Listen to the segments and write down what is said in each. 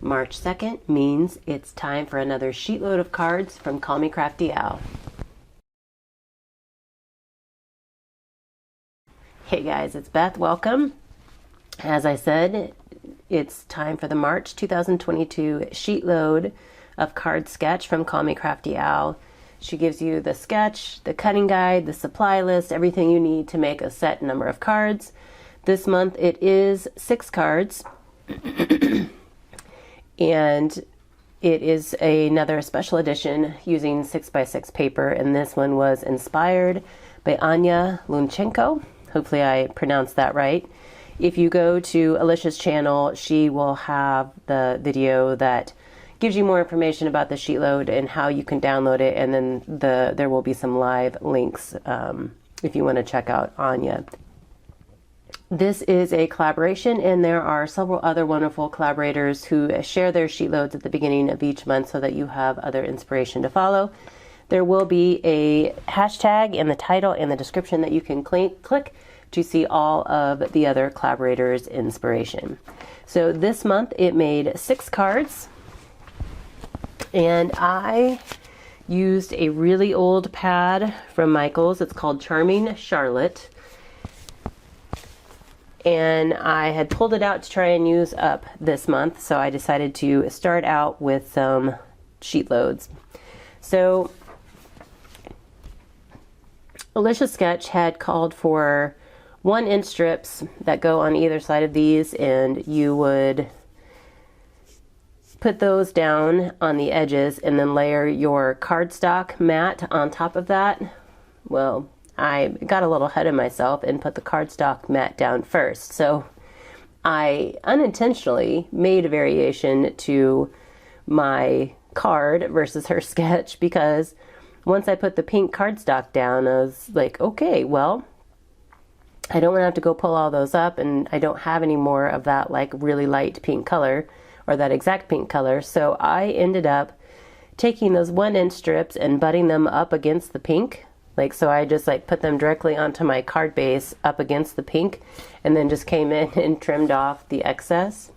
March 2nd means it's time for another sheetload of cards from Call Me Crafty Al. Hey guys, it's Beth. Welcome. As I said, it's time for the March 2022 sheetload of card sketch from Call Me Crafty Al. She gives you the sketch, the cutting guide, the supply list, everything you need to make a set number of cards. This month it is 6 cards. And it is another special edition using 6x6 paper, and this one was inspired by Anya Lunchenko. Hopefully I pronounced that right. If you go to Alicia's channel, she will have the video that gives you more information about the sheetload and how you can download it, and then there will be some live links if you want to check out Anya. This is a collaboration, and there are several other wonderful collaborators who share their sheetloads at the beginning of each month so that you have other inspiration to follow. There will be a hashtag in the title and the description that you can click to see all of the other collaborators' inspiration. So this month it made 6 cards, and I used a really old pad from Michaels. It's called Charming Charlotte. And I had pulled it out to try and use up this month, so I decided to start out with some sheet loads. So Alicia's sketch had called for 1-inch strips that go on either side of these, and you would put those down on the edges and then layer your cardstock mat on top of that. Well, I got a little ahead of myself and put the cardstock mat down first. So I unintentionally made a variation to my card versus her sketch, because once I put the pink cardstock down, I was like, okay, well, I don't want to have to go pull all those up, and I don't have any more of that like really light pink color or that exact pink color. So I ended up taking those 1-inch strips and butting them up against the pink. So I just put them directly onto my card base up against the pink, and then just came in and trimmed off the excess.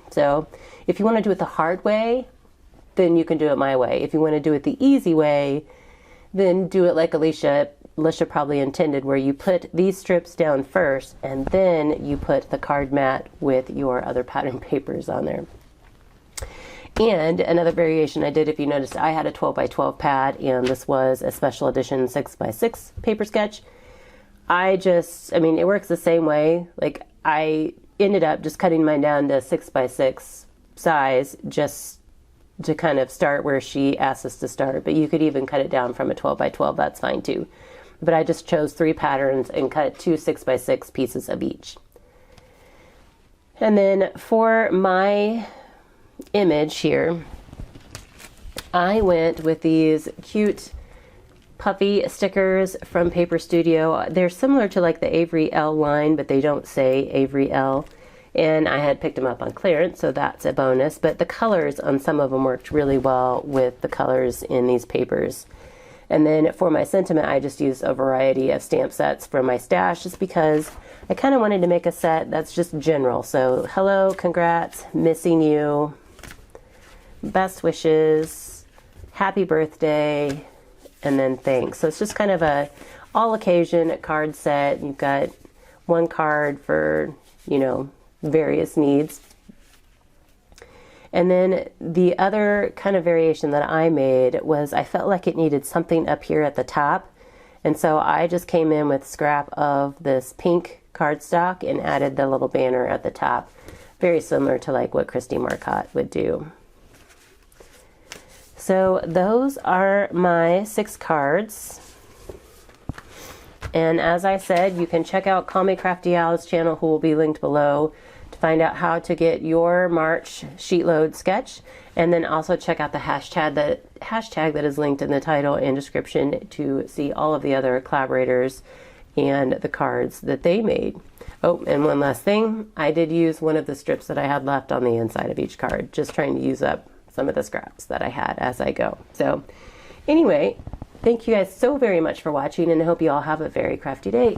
So if you want to do it the hard way, then you can do it my way. If you want to do it the easy way, then do it like Alicia probably intended, where you put these strips down first and then you put the card mat with your other pattern papers on there. And another variation I did, if you noticed, I had a 12x12 pad, and this was a special edition 6x6 paper sketch. It works the same way. I ended up just cutting mine down to 6x6 size just to kind of start where she asked us to start. But you could even cut it down from a 12x12, that's fine too. But I just chose 3 patterns and cut 2 6x6 pieces of each. And then for my image here, I went with these cute puffy stickers from Paper Studio. They're similar to the Avery L line, but they don't say Avery L, and I had picked them up on clearance, so that's a bonus. But the colors on some of them worked really well with the colors in these papers. And then for my sentiment, I just used a variety of stamp sets from my stash, just because I kind of wanted to make a set that's just general. So hello, congrats, missing you, best wishes, happy birthday, and then thanks. So it's just kind of a all occasion card set. You've got 1 card for, various needs. And then the other kind of variation that I made was I felt like it needed something up here at the top. And so I just came in with scrap of this pink cardstock and added the little banner at the top. Very similar to what Christy Marcotte would do. So those are my 6 cards. And as I said, you can check out Call Me Crafty Al's channel, who will be linked below, to find out how to get your March sheetload sketch. And then also check out the hashtag that is linked in the title and description to see all of the other collaborators and the cards that they made. Oh, and one last thing, I did use one of the strips that I had left on the inside of each card, just trying to use up some of the scraps that I had as I go. So anyway, thank you guys so very much for watching, and I hope you all have a very crafty day.